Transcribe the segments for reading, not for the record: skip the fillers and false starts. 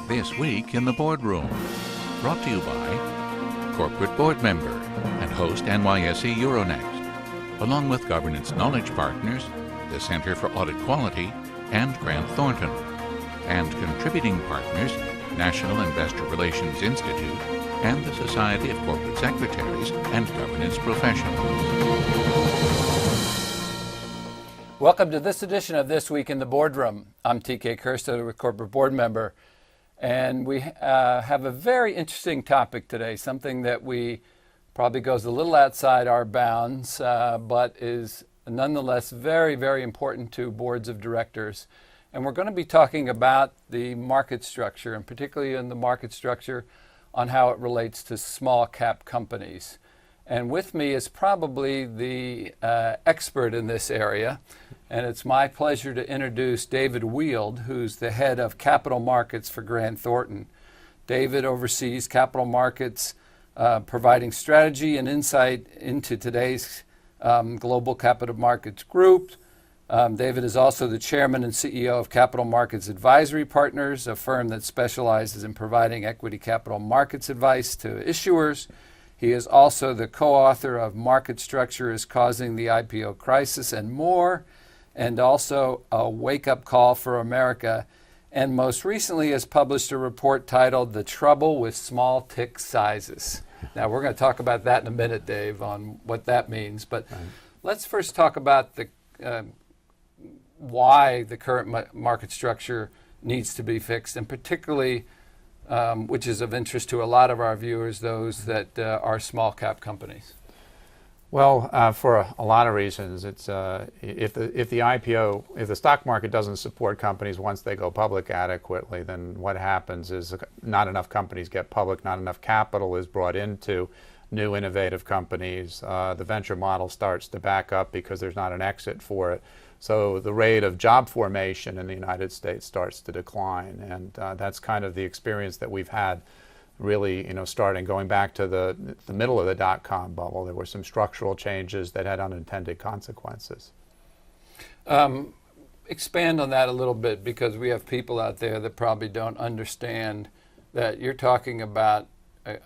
This week in the Boardroom, brought to you by corporate board member and host NYSE Euronext, along with governance knowledge partners, the Center for Audit Quality, and Grant Thornton, and contributing partners, National Investor Relations Institute, and the Society of Corporate Secretaries and Governance Professionals. Welcome to this edition of This Week in the Boardroom. I'm TK Kerstetter with Corporate Board Member, and we have a very interesting topic today, something that we probably goes a little outside our bounds, but is nonetheless very, very important to boards of directors. And we're going to be talking about the market structure, and particularly in the market structure on how it relates to small cap companies. And with me is probably the expert in this area, and it's my pleasure to introduce David Weild, who's the head of capital markets for Grant Thornton. David oversees capital markets, providing strategy and insight into today's global capital markets group. David is also the chairman and CEO of Capital Markets Advisory Partners, a firm that specializes in providing equity capital markets advice to issuers. He is also the co-author of Market Structure is Causing the IPO Crisis and More, and also a wake-up call for America. And most recently has published a report titled The Trouble with Small Tick Sizes. Now, we're going to talk about that in a minute, Dave, on what that means. But let's first talk about the why the current market structure needs to be fixed, and particularly, which is of interest to a lot of our viewers, those that are small cap companies. Well, for a lot of reasons, it's if the stock market doesn't support companies once they go public adequately, then what happens is not enough companies get public, not enough capital is brought into new innovative companies. The venture model starts to back up because there's not an exit for it. So the rate of job formation in the United States starts to decline, and that's kind of the experience that we've had. Really, starting going back to the middle of the dot-com bubble, there were some structural changes that had unintended consequences. Expand on that a little bit, because we have people out there that probably don't understand that you're talking about,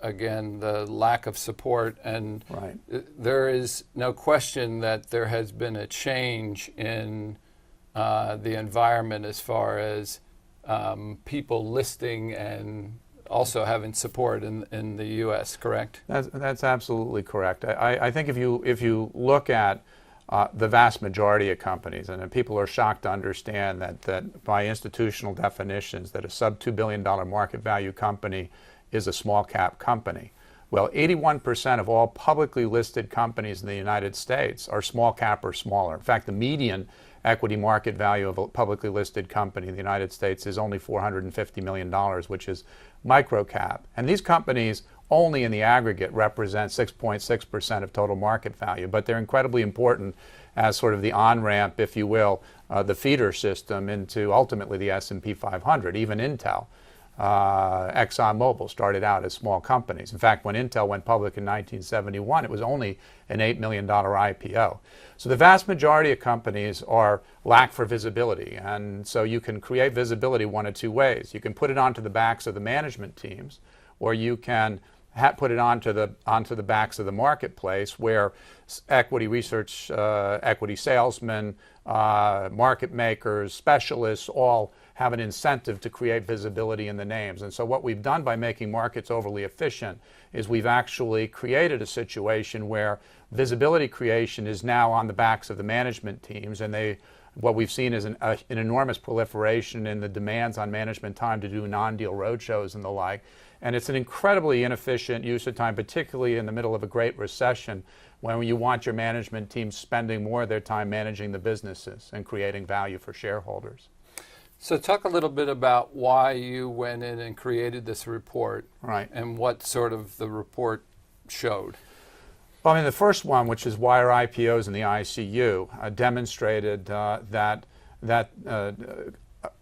again, the lack of support, and right. There is no question that there has been a change in the environment as far as people listing and also having support in the U.S., correct? That's absolutely correct. I think if you look at the vast majority of companies, and people are shocked to understand that by institutional definitions that a sub-$2 billion market value company is a small cap company. Well, 81% of all publicly listed companies in the United States are small cap or smaller. In fact, the median equity market value of a publicly listed company in the United States is only $450 million, which is micro cap. And these companies only in the aggregate represent 6.6% of total market value, but they're incredibly important as sort of the on-ramp, if you will, the feeder system into ultimately the S&P 500, even Intel. ExxonMobil started out as small companies. In fact, when Intel went public in 1971, it was only an $8 million IPO. So the vast majority of companies lack for visibility, and so you can create visibility one of two ways. You can put it onto the backs of the management teams, or you can put it onto the backs of the marketplace, where equity research, equity salesmen, market makers, specialists all have an incentive to create visibility in the names. And so what we've done by making markets overly efficient is we've actually created a situation where visibility creation is now on the backs of the management teams, and what we've seen is an enormous proliferation in the demands on management time to do non-deal roadshows and the like. And it's an incredibly inefficient use of time, particularly in the middle of a great recession, when you want your management team spending more of their time managing the businesses and creating value for shareholders. So talk a little bit about why you went in and created this report, right, and what sort of the report showed. Well, I mean, the first one, which is why are IPOs in the ICU, demonstrated that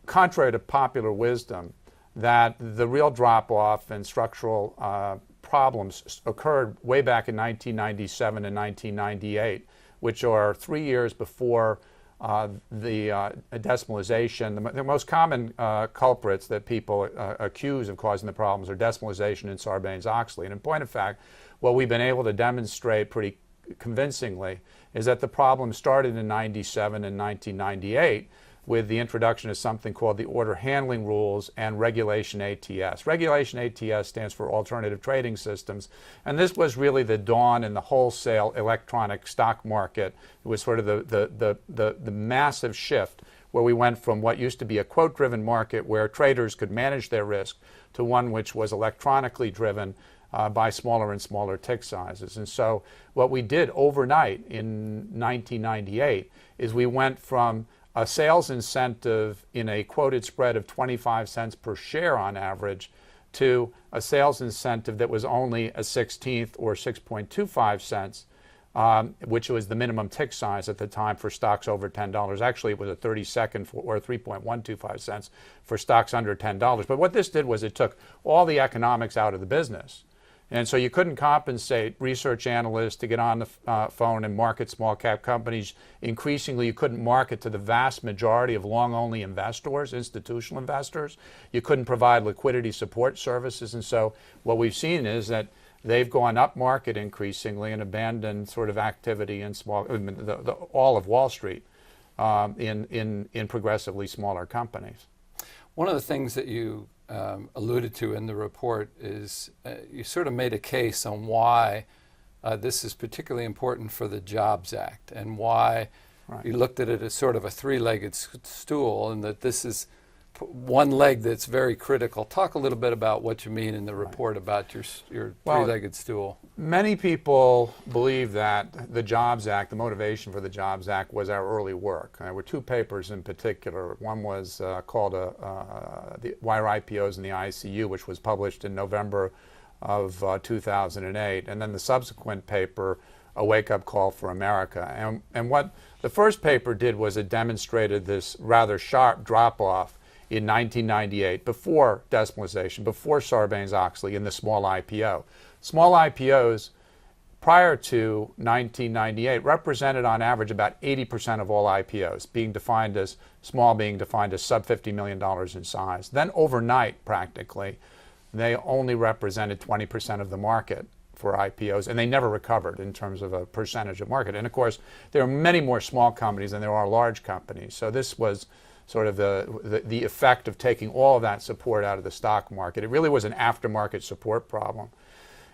contrary to popular wisdom, that the real drop-off in structural problems occurred way back in 1997 and 1998, which are 3 years before the decimalization. The most common culprits that people accuse of causing the problems are decimalization and Sarbanes-Oxley. And in point of fact, what we've been able to demonstrate pretty convincingly is that the problem started in 97 and 1998 with the introduction of something called the Order Handling Rules and Regulation ATS. Regulation ATS stands for Alternative Trading Systems, and this was really the dawn in the wholesale electronic stock market. It was sort of the massive shift where we went from what used to be a quote-driven market where traders could manage their risk to one which was electronically driven by smaller and smaller tick sizes. And so what we did overnight in 1998 is we went from a sales incentive in a quoted spread of 25 cents per share on average to a sales incentive that was only a 16th or 6.25 cents, which was the minimum tick size at the time for stocks over $10. Actually, it was a 32nd or 3.125 cents for stocks under $10. But what this did was it took all the economics out of the business. And so you couldn't compensate research analysts to get on the phone and market small cap companies. Increasingly, you couldn't market to the vast majority of long-only investors, institutional investors. You couldn't provide liquidity support services. And so what we've seen is that they've gone up market increasingly and abandoned sort of activity in all of Wall Street in progressively smaller companies. One of the things that you alluded to in the report is you sort of made a case on why this is particularly important for the Jobs Act and why you looked at it as sort of a three-legged stool and that this is one leg that's very critical. Talk a little bit about what you mean in the report about your three-legged stool. Many people believe that the Jobs Act, the motivation for the Jobs Act, was our early work. There were two papers in particular. One was called Why Are IPOs in the ICU, which was published in November of 2008, and then the subsequent paper, A Wake-Up Call for America. And what the first paper did was it demonstrated this rather sharp drop-off in 1998, before decimalization, before Sarbanes-Oxley, in the small IPO. Small IPOs prior to 1998 represented on average about 80% of all IPOs, being defined as small, being defined as sub $50 million in size. Then overnight, practically, they only represented 20% of the market for IPOs, and they never recovered in terms of a percentage of market. And of course, there are many more small companies than there are large companies. So this was sort of the effect of taking all of that support out of the stock market. It really was an aftermarket support problem.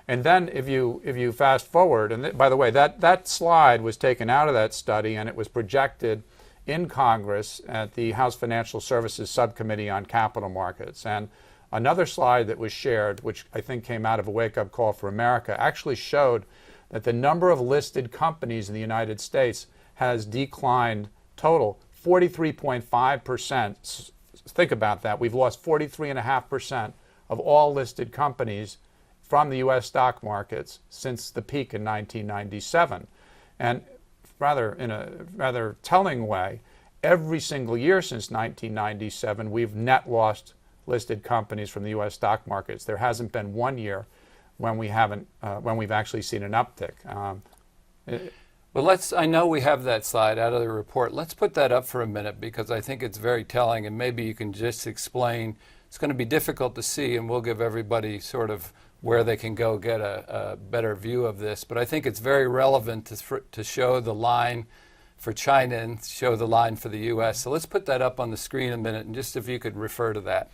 And then if you fast forward, and by the way, that slide was taken out of that study and it was projected in Congress at the House Financial Services Subcommittee on Capital Markets. And another slide that was shared, which I think came out of A Wake-Up Call for America, actually showed that the number of listed companies in the United States has declined total 43.5%. Think about that. We've lost 43.5% of all listed companies from the U.S. stock markets since the peak in 1997. And in a rather telling way, every single year since 1997, we've net lost listed companies from the U.S. stock markets. There hasn't been one year when we've actually seen an uptick. Well, I know we have that slide out of the report. Let's put that up for a minute because I think it's very telling, and maybe you can just explain. It's going to be difficult to see, and we'll give everybody sort of where they can go get a better view of this. But I think it's very relevant to show the line for China and show the line for the U.S. So let's put that up on the screen a minute, and just if you could refer to that.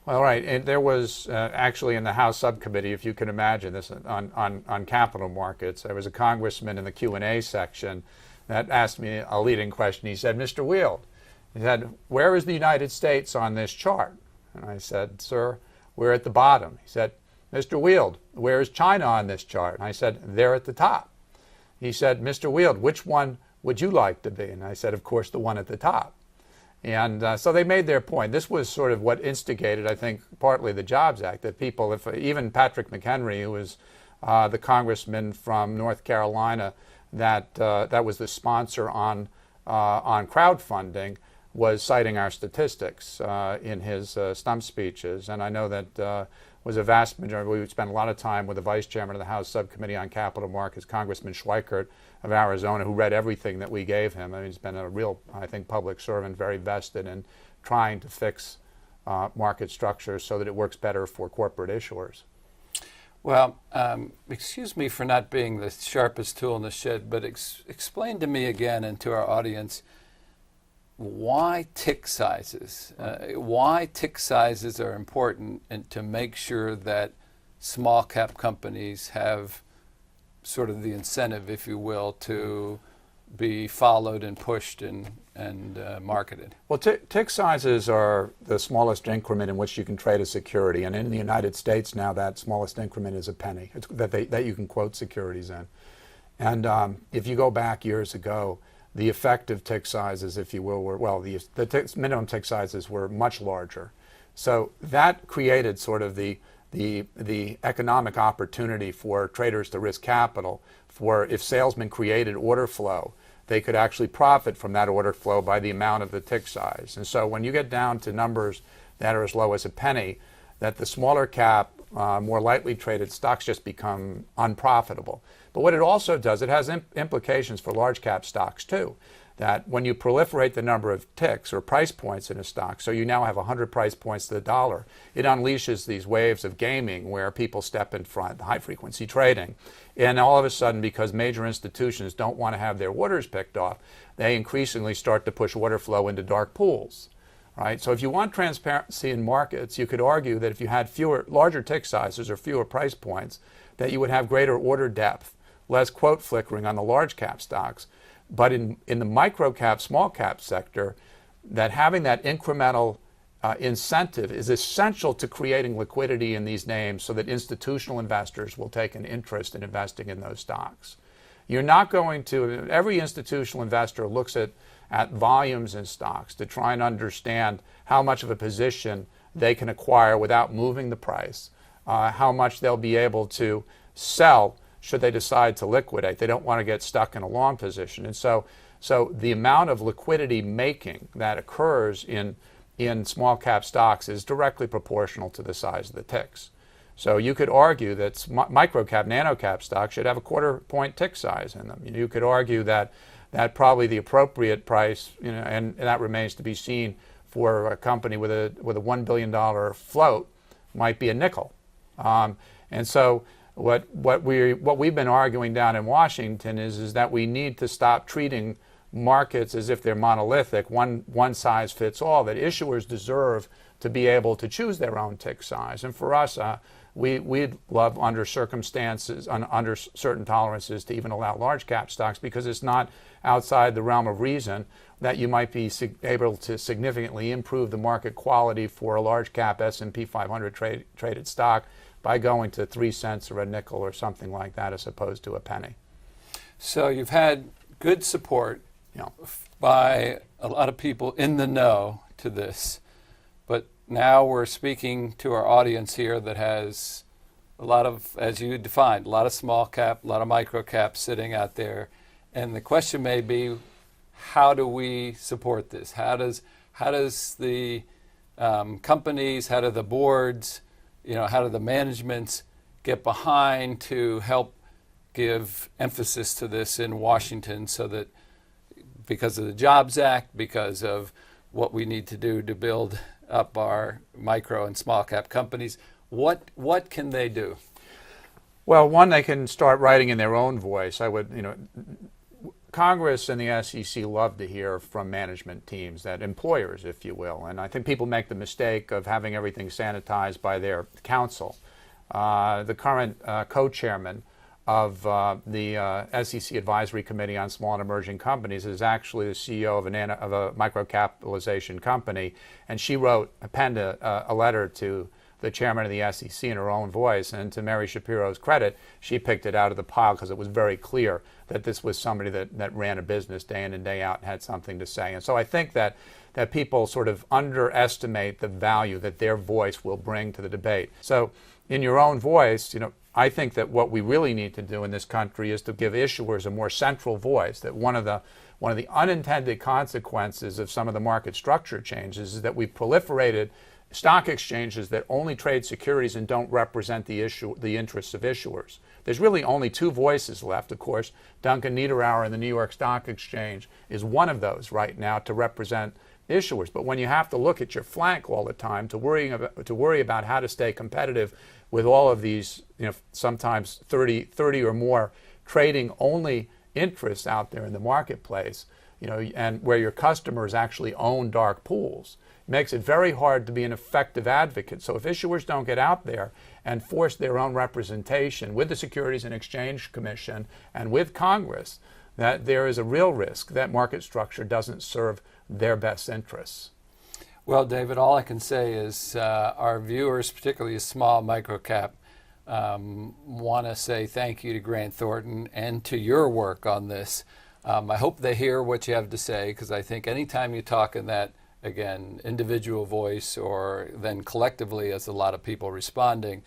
Well, right. And there was actually in the House subcommittee, if you can imagine this, on capital markets, there was a congressman in the Q&A section that asked me a leading question. He said, Mr. Weild, he said, where is the United States on this chart? And I said, sir, we're at the bottom. He said, Mr. Weild, where is China on this chart? And I said, they're at the top. He said, Mr. Weild, which one would you like to be? And I said, of course, the one at the top. And so they made their point. This was sort of what instigated, I think, partly the Jobs Act, that people, even Patrick McHenry, who was the congressman from North Carolina that was the sponsor on crowdfunding, was citing our statistics in his stump speeches. And I know that was a vast majority. We spent a lot of time with the Vice Chairman of the House Subcommittee on Capital Markets, Congressman Schweikert of Arizona, who read everything that we gave him. I mean, he's been a real, I think, public servant, very vested in trying to fix market structures so that it works better for corporate issuers. Well, excuse me for not being the sharpest tool in the shed, but explain to me again and to our audience why tick sizes. Why tick sizes are important, and to make sure that small cap companies have sort of the incentive, if you will, to be followed and pushed and marketed. Well, tick sizes are the smallest increment in which you can trade a security, and in the United States now that smallest increment is a penny that you can quote securities in. And if you go back years ago, the effective tick sizes, if you will, the minimum tick sizes were much larger. So that created sort of the economic opportunity for traders to risk capital. For if salesmen created order flow, they could actually profit from that order flow by the amount of the tick size. And so when you get down to numbers that are as low as a penny, that the smaller cap, more lightly traded stocks just become unprofitable. But what it also does, it has implications for large cap stocks too. That when you proliferate the number of ticks or price points in a stock, so you now have 100 price points to the dollar, it unleashes these waves of gaming where people step in front, high frequency trading. And all of a sudden, because major institutions don't want to have their orders picked off, they increasingly start to push order flow into dark pools. Right? So if you want transparency in markets, you could argue that if you had larger tick sizes or fewer price points, that you would have greater order depth, less quote flickering on the large cap stocks. But in the micro cap, small cap sector, that having that incremental incentive is essential to creating liquidity in these names so that institutional investors will take an interest in investing in those stocks. You're not going to, every institutional investor looks at volumes in stocks to try and understand how much of a position they can acquire without moving the price, how much they'll be able to sell should they decide to liquidate. They don't want to get stuck in a long position. And so the amount of liquidity making that occurs in small cap stocks is directly proportional to the size of the ticks. So you could argue that micro cap, nano cap stocks should have a quarter point tick size in them. You could argue that probably the appropriate price, and that remains to be seen for a company with a $1 billion float, might be a nickel. And so what we've been arguing down in Washington is that we need to stop treating markets as if they're monolithic, one size fits all, that issuers deserve to be able to choose their own tick size. And for us, we'd love under circumstances, under certain tolerances, to even allow large cap stocks, because it's not outside the realm of reason that you might be able to significantly improve the market quality for a large cap S&P 500 traded stock by going to 3 cents or a nickel or something like that as opposed to a penny. So you've had good support by a lot of people in the know to this, but now we're speaking to our audience here that has a lot of, as you defined, a lot of small cap, a lot of micro cap sitting out there. And the question may be, how do we support this? How does the companies, how do the boards, how do the managements get behind to help give emphasis to this in Washington, so that because of the Jobs Act, because of what we need to do to build up our micro and small cap companies, what can they do? Well, one, they can start writing in their own voice. Congress and the SEC love to hear from management teams, that employers, if you will. And I think people make the mistake of having everything sanitized by their counsel. The current co-chairman of the SEC Advisory Committee on Small and Emerging Companies is actually the CEO of a microcapitalization company, and she penned a letter to the chairman of the SEC in her own voice. And to Mary Shapiro's credit, she picked it out of the pile because it was very clear that this was somebody that ran a business day in and day out and had something to say. And so I think that people sort of underestimate the value that their voice will bring to the debate. So in your own voice, I think that what we really need to do in this country is to give issuers a more central voice. That one of the unintended consequences of some of the market structure changes is that we've proliferated stock exchanges that only trade securities and don't represent the interests of issuers. There's really only two voices left. Of course, Duncan Niederauer in the New York Stock Exchange is one of those right now to represent issuers. But when you have to look at your flank all the time to worry about how to stay competitive with all of these, sometimes 30 or more trading only interests out there in the marketplace, and where your customers actually own dark pools, makes it very hard to be an effective advocate. So if issuers don't get out there and force their own representation with the Securities and Exchange Commission and with Congress, that there is a real risk that market structure doesn't serve their best interests. Well, David, all I can say is our viewers, particularly small microcap, want to say thank you to Grant Thornton and to your work on this. I hope they hear what you have to say, because I think anytime you talk in that, again, individual voice or then collectively as a lot of people responding,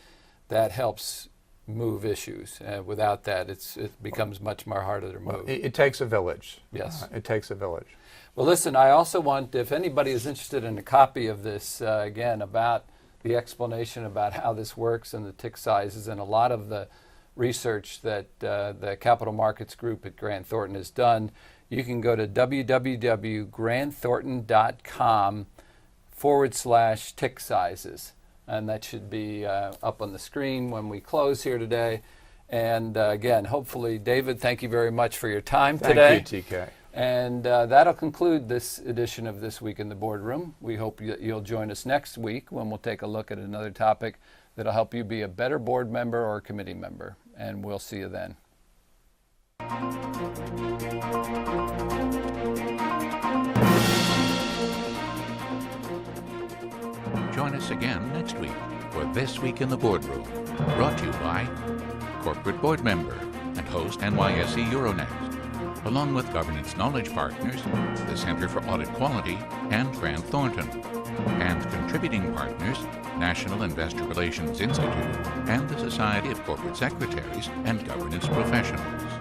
that helps move issues. Without that, it becomes much more harder to move. It takes a village. Yes. It takes a village. Well, listen, I also want, if anybody is interested in a copy of this, again, about the explanation about how this works and the tick sizes and a lot of the research that the Capital Markets Group at Grant Thornton has done, you can go to www.grantthornton.com/tick sizes. And that should be up on the screen when we close here today. And again, hopefully, David, thank you very much for your time today. Thank you, TK. And that'll conclude this edition of This Week in the Boardroom. We hope you'll join us next week when we'll take a look at another topic that'll help you be a better board member or committee member. And we'll see you then. Join us again next week for This Week in the Boardroom, brought to you by corporate board member and host NYSE Euronext, along with governance knowledge partners, the Center for Audit Quality and Grant Thornton, and contributing partners, National Investor Relations Institute and the Society of Corporate Secretaries and Governance Professionals.